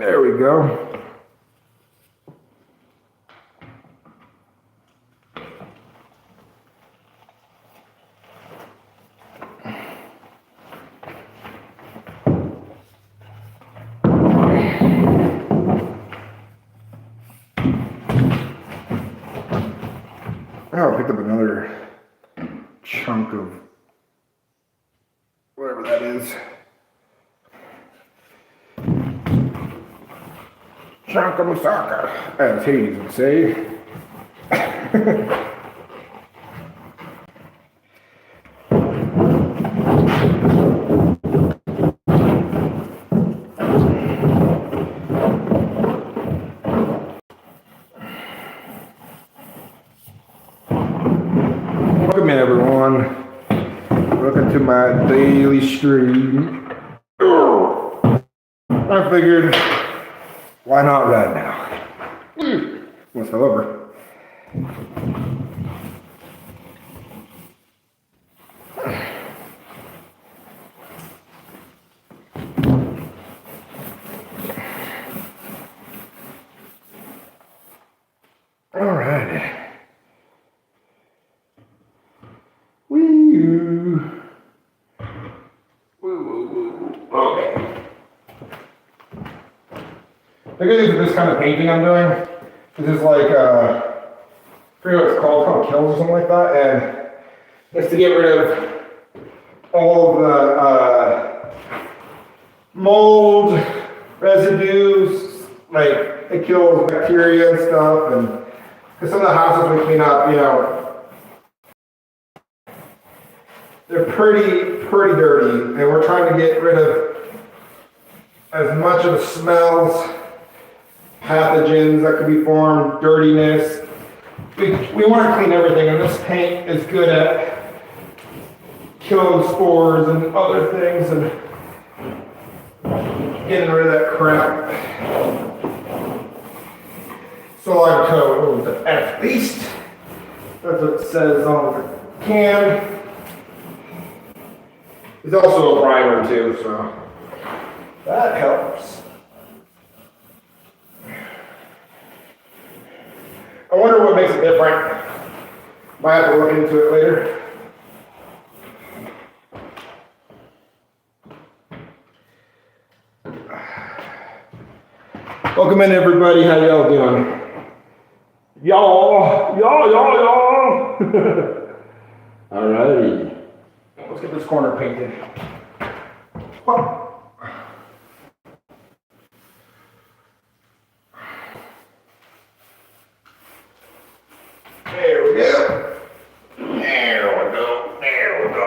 There we go. Oh, I picked up another chunk of whatever that is. Chunk of moussaka, as Hades would say. Welcome in, everyone. Welcome to my daily stream. I figured, why not right now? Almost fell over. All right. Woo. Okay. The good news with this kind of painting I'm doing, this is like, I forget what it's called kills or something like that, and it's to get rid of all of the mold, residues, like it kills bacteria and stuff, and because some of the houses we clean up, you know, they're pretty dirty, and we're trying to get rid of as much of the smells, pathogens that could be formed, dirtiness. We want to clean everything, and this paint is good at killing spores and other things and getting rid of that crap. Solid coat at least. That's what it says on the can. It's also a primer too, so that helps. I wonder what makes it different. Might have to look into it later. Welcome in, everybody. How y'all doing? Y'all. Alrighty. Let's get this corner painted. There we go. There we go.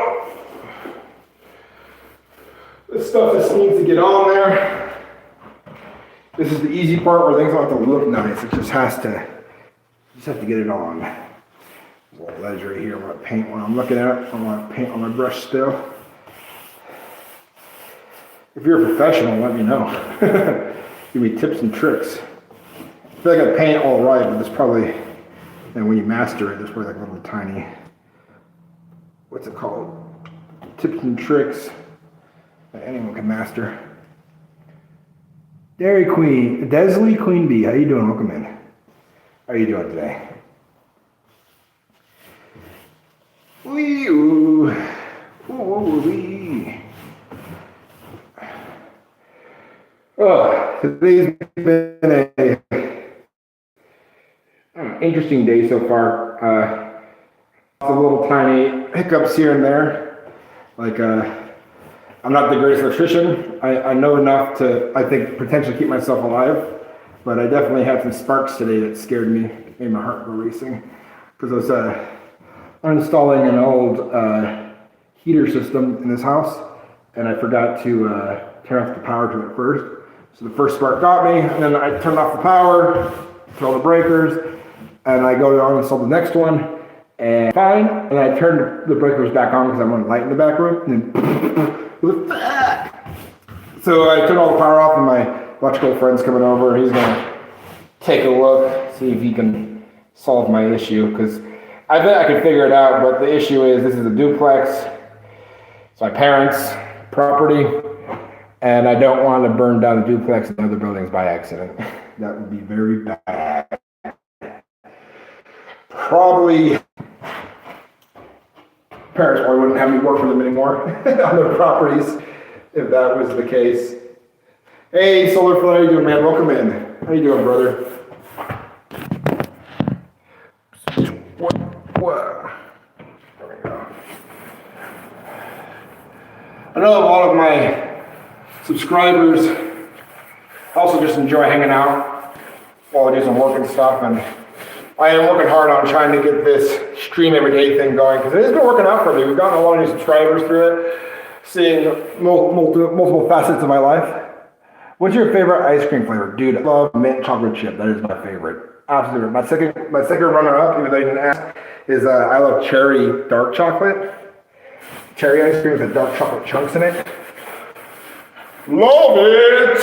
This stuff just needs to get on there. This is the easy part where things don't have to look nice. It just has to, you just have to get it on. There's a little ledge right here. I want to paint when I'm looking at it. I want to paint on my brush still. If you're a professional, let me know. Give me tips and tricks. I feel like I paint all right, but there's probably, and when you master it, there's probably like little tiny, what's it called? Tips and tricks that anyone can master. Dairy Queen, Desley Queen Bee, how you doing? Welcome in. How are you doing today? Wee ooh, ooh wee. Oh, today's been an interesting day so far. A little tiny hiccups here and there. Like, I'm not the greatest electrician. I know enough to, I think, potentially keep myself alive. But I definitely had some sparks today that scared me, made my heart go racing. Because I was uninstalling an old heater system in this house. And I forgot to turn off the power to it first. So the first spark got me, and then I turned off the power, throw the breakers, and I go to uninstall the next one, and fine. And I turned the breakers back on because I wanted light in the back room, and then so I turned all the power off, and my electrical friend's coming over. He's gonna take a look, see if he can solve my issue, because I bet I could figure it out, but the issue is this is a duplex. It's my parents' property. And I don't want to burn down the duplex and other buildings by accident. That would be very bad. Probably parents probably wouldn't have me work for them anymore on their properties if that was the case. Hey, Solar Flow, how you doing, man? Welcome in. How you doing, brother? What? There we go. I know a lot of my subscribers also just enjoy hanging out while I do some work and stuff, and I am working hard on trying to get this stream every day thing going, because it has been working out for me. We've gotten a lot of new subscribers through it, seeing multiple facets of my life. What's your favorite ice cream flavor? Dude, I love mint chocolate chip. That is my favorite. Absolutely. My second runner-up, even though you didn't ask, is I love cherry dark chocolate. Cherry ice cream with dark chocolate chunks in it. Love it!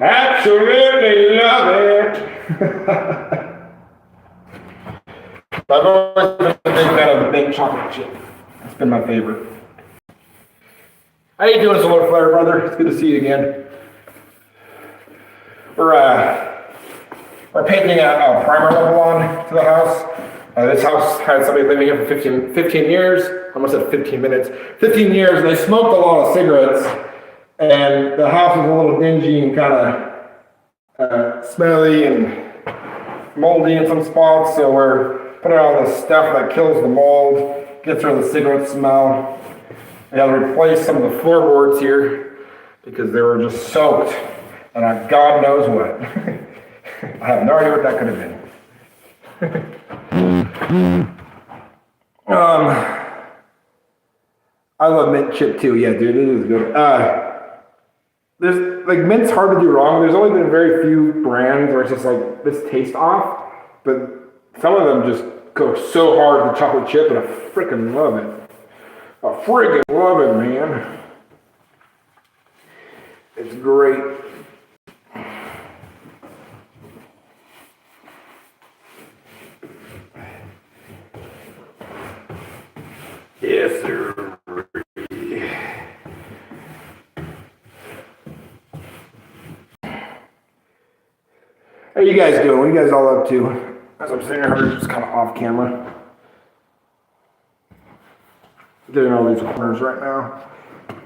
Absolutely love it! I've always been a big fan of the mint chocolate chip. It's been my favorite. How you doing, Solar Flare, brother? It's good to see you again. We're painting a primer level on to the house. This house had somebody living here for 15 years. I almost said 15 minutes. 15 years, and they smoked a lot of cigarettes. And the house was a little dingy and kind of smelly and moldy in some spots. So we're putting on this stuff that kills the mold, gets rid of the cigarette smell. I got to replace some of the floorboards here because they were just soaked. And God knows what. I have no idea what that could have been. I love mint chip too. Yeah, dude, it is good. There's like mint's hard to do wrong. There's only been very few brands where it's just like this tastes off, but some of them just go so hard with the chocolate chip, and I freaking love it. I freaking love it, man. It's great. Yes, sir. How you guys doing? What are you guys all up to? As I'm sitting here, just kind of off camera. Doing all these corners right now.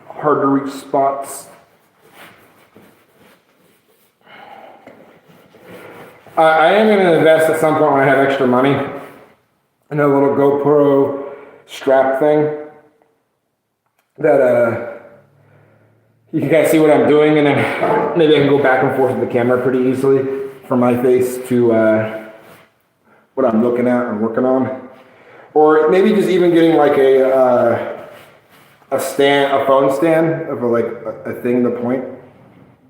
Hard to reach spots. I am going to invest at some point when I have extra money in a little GoPro strap thing that you can kind of see what I'm doing, and then maybe I can go back and forth with the camera pretty easily from my face to what I'm looking at and working on. Or maybe just even getting like a phone stand of a thing to point,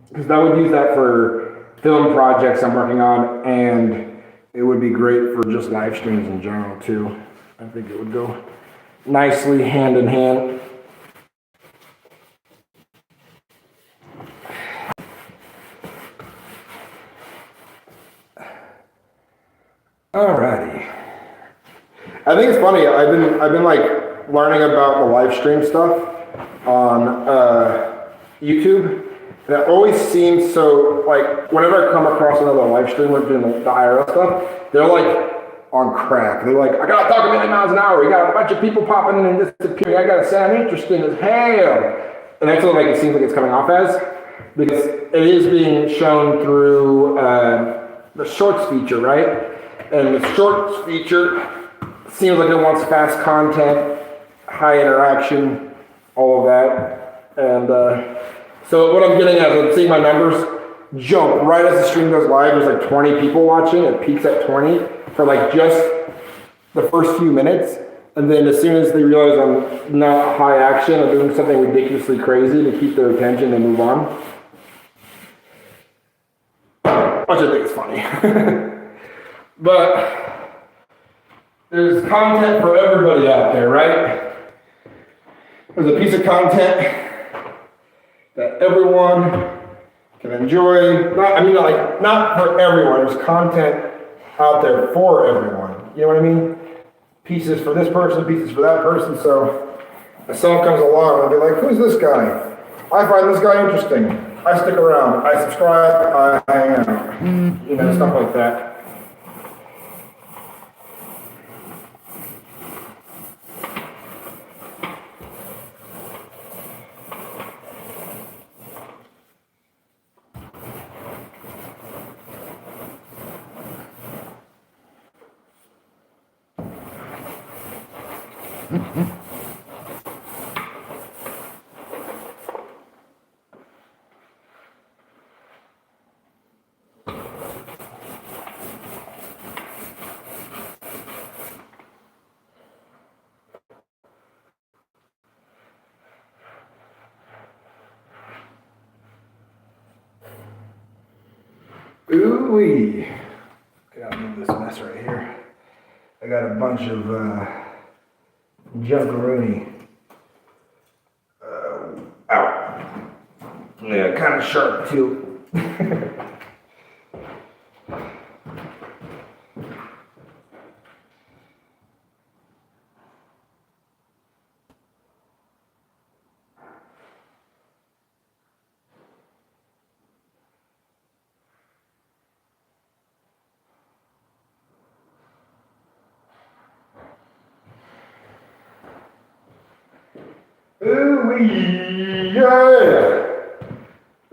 because I would use that for film projects I'm working on, and it would be great for just live streams in general too. I think it would go nicely hand in hand. Alrighty. I think it's funny. I've been like learning about the live stream stuff on YouTube. And it always seems so, like, whenever I come across another live streamer doing the IRL stuff, they're like on crack. They're like, I gotta talk a million miles an hour. We got a bunch of people popping in and disappearing. I gotta sound interesting as hell. And that's what it seems like it's coming off as, because it is being shown through the shorts feature, right? And the shorts feature seems like it wants fast content, high interaction, all of that. And so what I'm getting at is I'm seeing my numbers jump right as the stream goes live. There's like 20 people watching. It peaks at 20 for like just the first few minutes. And then as soon as they realize I'm not high action, I'm doing something ridiculously crazy to keep their attention, they move on. Which I think is funny. But there's content for everybody out there, right? There's a piece of content that everyone can enjoy. Not for everyone. There's content out there for everyone. You know what I mean? Pieces for this person, pieces for that person. So if someone comes along and I'll be like, who's this guy? I find this guy interesting. I stick around. I subscribe. I hang out. You know, stuff like that. Ooh-wee. Gotta move this mess right here. I got a bunch of junkaroonie out. Yeah, kind of sharp too. Ooh-wee, yeah.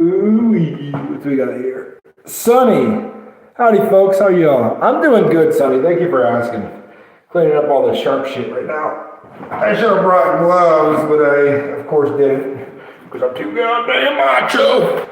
Ooh-wee, what do we got here? Sonny. Howdy, folks. How y'all? I'm doing good, Sonny. Thank you for asking. Cleaning up all this sharp shit right now. I should have brought gloves, but I, of course, didn't. Because I'm too goddamn macho.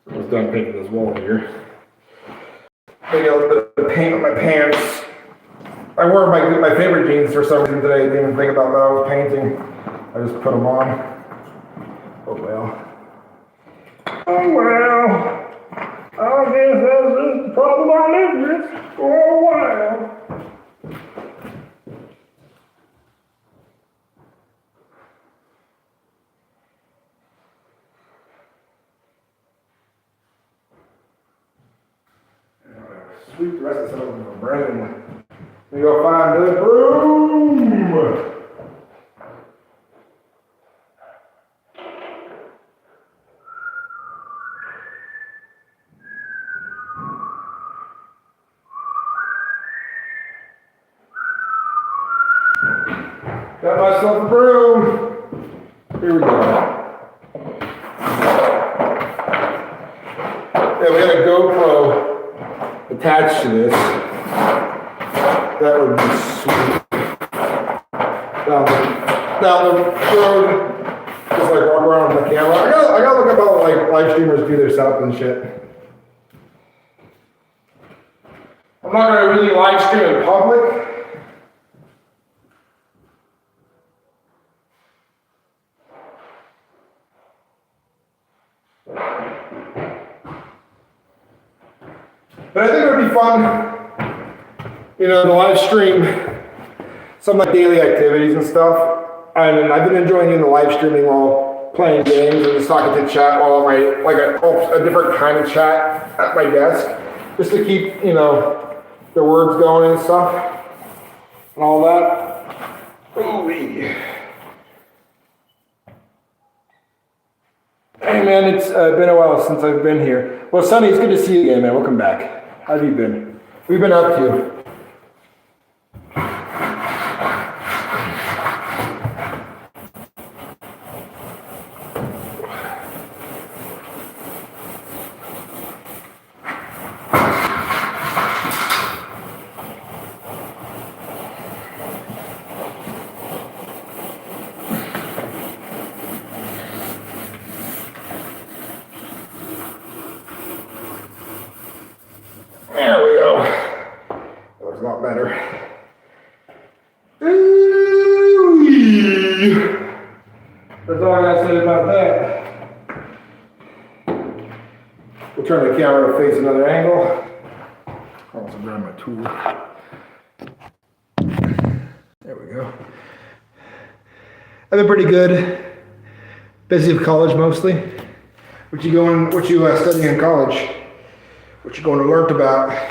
Almost done painting this wall here. Maybe a little bit of paint on my pants. I wore my favorite jeans for some reason today. I didn't even think about that I was painting. I just put them on. Oh well. Oh well. I guess that's just the problem I live with for a while. Sweep the rest of this over my brain. We go find the broom. Got myself a broom. Here we go. Yeah, we got a GoPro attached to this. That would be sweet. Down the road, just like walk around with my camera. I gotta look up how like live streamers do their setup and shit. I'm not gonna really live stream in public. But I think it would be fun, you know, to live stream some like daily activities and stuff. And I've been enjoying doing the live streaming while playing games and just talking to chat while I'm like a different kind of chat at my desk, just to keep, you know, the words going and stuff and all that. Ooh-wee. Hey man, it's been a while since I've been here. Well, Sonny, it's good to see you again, man. Welcome back. How have you been? What have you been up to? There we go. That looks a lot better. Ooh-wee. That's all I gotta say about that. We'll turn the camera to face another angle. I'll also grab my tool. There we go. I've been pretty good. Busy with college mostly. What you studying in college? What you going to learn about?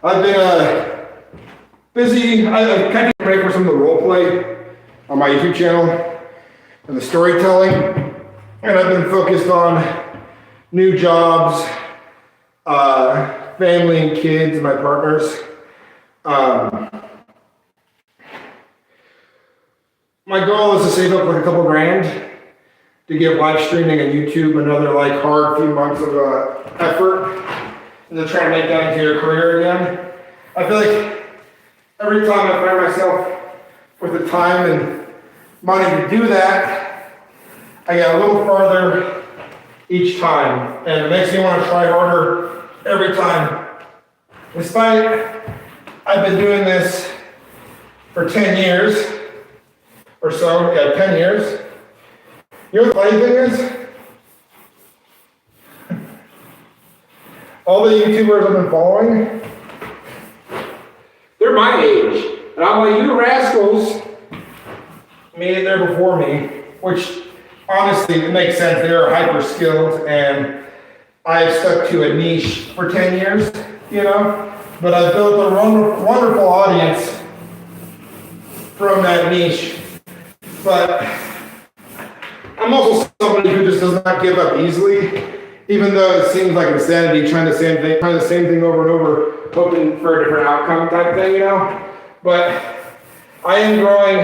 I've been busy. I've kind of taken a break for some of the role play on my YouTube channel and the storytelling, and I've been focused on new jobs, family and kids, and my partners. My goal is to save up like a couple grand to give live streaming and YouTube another like hard few months of effort, and to try to make that into a career again. I feel like every time I find myself with the time and money to do that, I get a little farther each time, and it makes me want to try harder every time. Despite I've been doing this for 10 years or so, 10 years. You know what the funny thing is? All the YouTubers I've been following, they're my age. And I'm like, you rascals made it there before me, which honestly, it makes sense. They're hyper skilled, and I've stuck to a niche for 10 years, you know? But I've built a wonderful audience from that niche. But I'm also somebody who just does not give up easily, even though it seems like insanity trying the same thing over and over, hoping for a different outcome type thing, you know? But I am growing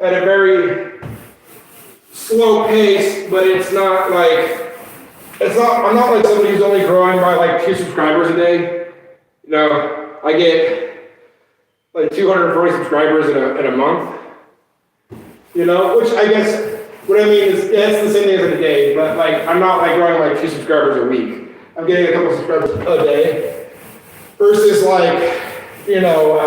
at a very slow pace, but I'm not like somebody who's only growing by like 2 subscribers a day. You know, I get like 240 subscribers in a month. You know, which I guess what I mean is it's the same thing as a day, but like I'm not like growing like 2 subscribers a week. I'm getting a couple subscribers a day versus like, you know,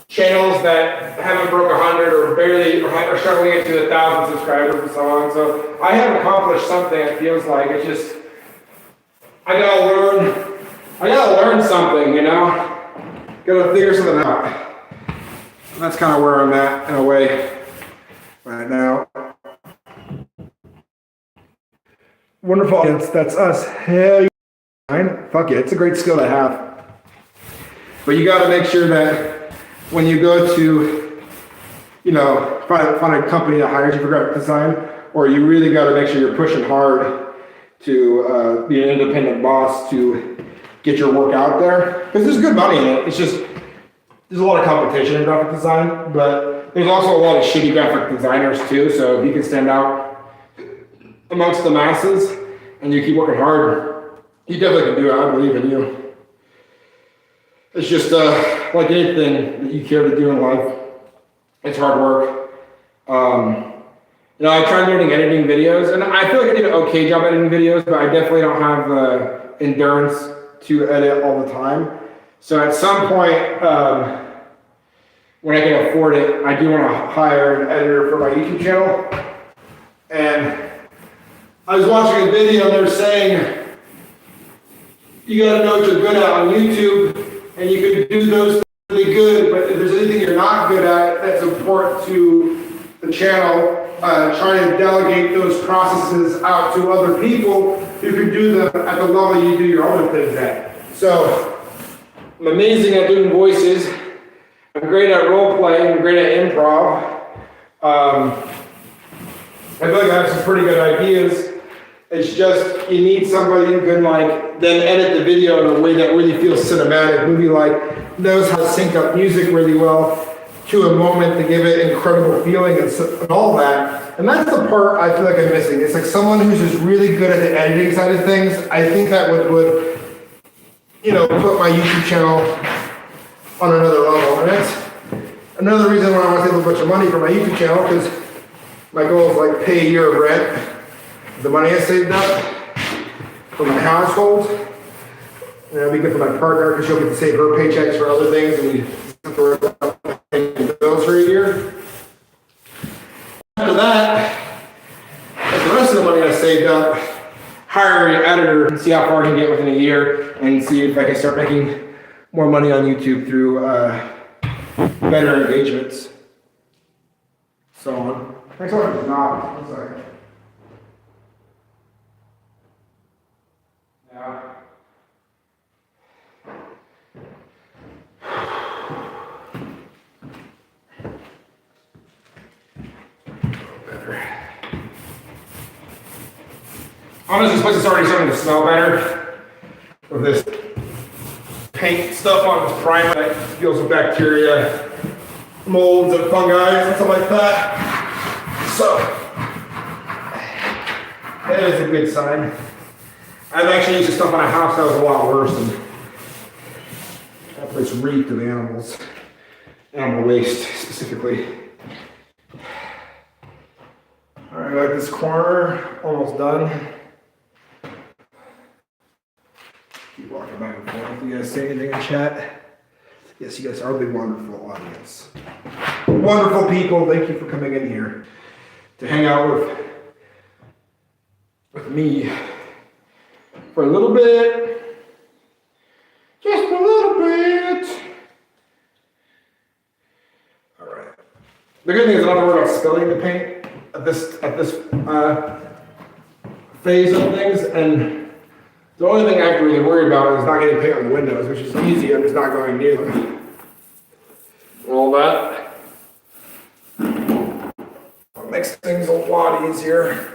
channels that haven't broke 100 or barely or are struggling to get to 1,000 subscribers and so on. So I have accomplished something. It feels like it's just I gotta learn something, you know. Gotta figure something out. And that's kind of where I'm at in a way right now. Wonderful audience, that's us. Hell yeah. Fuck yeah, it's a great skill to have. But you got to make sure that when you go to, you know, find a company that hires you for graphic design, or you really got to make sure you're pushing hard to be an independent boss to get your work out there. Because there's good money in it. It's just, there's a lot of competition in graphic design, but there's also a lot of shitty graphic designers too. So if you can stand out amongst the masses and you keep working hard, you definitely can do it. I believe in you. It's just like anything that you care to do in life, it's hard work. You know, I tried learning editing videos, and I feel like I did an okay job editing videos, but I definitely don't have the endurance to edit all the time. So at some point, when I can afford it, I do want to hire an editor for my YouTube channel. And I was watching a video and they're saying, you gotta know what you're good at on YouTube, and you can do those really good, but if there's anything you're not good at that's important to the channel, try and delegate those processes out to other people who can do them at the level you do your other things at. So, I'm amazing at doing voices. I'm great at role playing. I'm great at improv. I feel like I have some pretty good ideas. It's just you need somebody who can like then edit the video in a way that really feels cinematic. Movie like knows how to sync up music really well to a moment to give it incredible feeling and all that. And that's the part I feel like I'm missing. It's like someone who's just really good at the editing side of things. I think that would you know, put my YouTube channel on another level. And that's another reason why I want to save a bunch of money for my YouTube channel, because my goal is like pay a year of rent. The money I saved up for my household, and it'll be good for my partner because she'll get to save her paychecks for other things, and we have to worry about paying bills for a year. After that, with the rest of the money I saved up, hire an editor and see how far I can get within a year, and see if I can start making more money on YouTube through better engagements. So on. Next one is not. One second. Yeah. Honestly, this place is already starting to smell better with this paint stuff on this primer that deals with bacteria, molds, and fungi and stuff like that. So, that is a good sign. I've actually used this stuff on a house that was a lot worse, and that place reeked of animals, animal waste specifically. All right, got this corner almost done. Keep walking back and forth. You guys say anything in chat? Yes, you guys are the wonderful audience. Wonderful people. Thank you for coming in here to hang out with me for a little bit. Just a little bit. All right. The good thing is I don't have to worry about spilling the paint at this phase of things, and the only thing I have to really worry about is not getting paint on the windows, which is easy. I'm just not going near them. All that makes things a lot easier.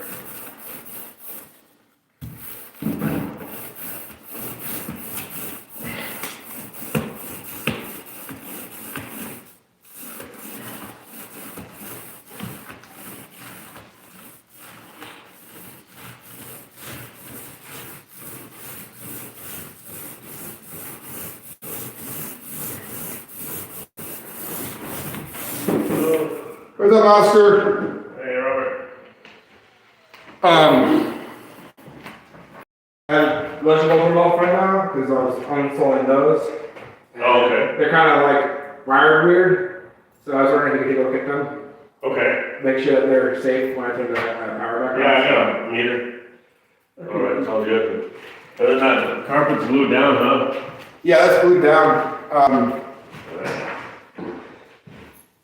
What's up, Oscar? Hey, Robert. I have electrical from off right now because I was uninstalling those. Oh, okay. They're kind of like wired weird, so I was wondering if you could go get them. Okay. Make sure that they're safe when I take the power back on. Yeah, I know. Meter. All right, sounds good. Other than that, the carpet's glued down, huh? Yeah, that's glued down.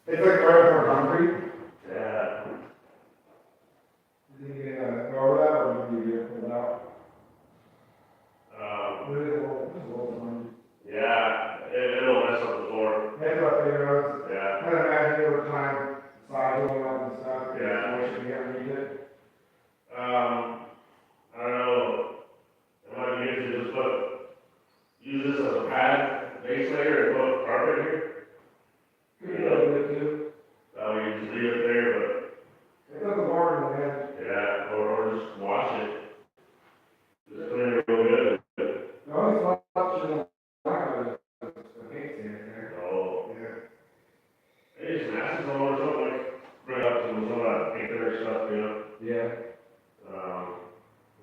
It's like right up on concrete. Yeah. You think you can go over that, or do you pull it out? Yeah, it'll mess up the floor. That's what I figured. Yeah. I can imagine over time, size going up and stuff. Yeah. Moisture can get underneath it. I don't know. It might be good to just use this as a pad, base layer, and put carpet here. Could be a little bit too. That way you just leave it there, but It's like a barn in the head. yeah, or just wash it. Just clean it real good. The only spot in the back of it is the paint stand there. Oh. Yeah. Hey, some acid on or something, like, bring up some of that paint thinner stuff, you know? Yeah.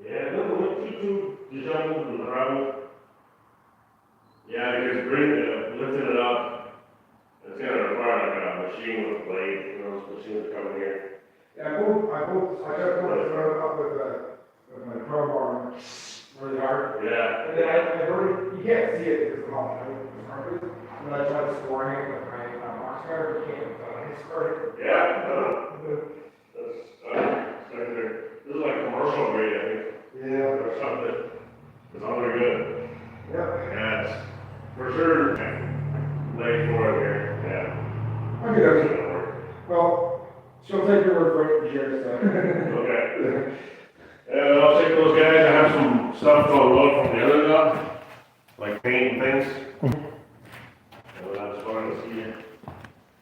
Yeah, look too disheveled and gravel. Yeah, because lifting it up, it's gonna require like a machine with a blade, you know, this machine that's coming here. Yeah, I tried to pull it up with my crowbar really hard. Yeah. And then I heard, you can't see it because of all the carpet. When I tried scoring it with my box cutter, you can't, I scored it. Yeah, that's, it's like this is like commercial grade, I think, Yeah. or something. It's all very good. Yep. Yeah, it's for sure laid for it here, yeah. Okay, It's okay. gonna work. Well, she'll take your word for it for sure, so. Okay. And I'll take those guys, I have some stuff to unload from the other job, like paint and things.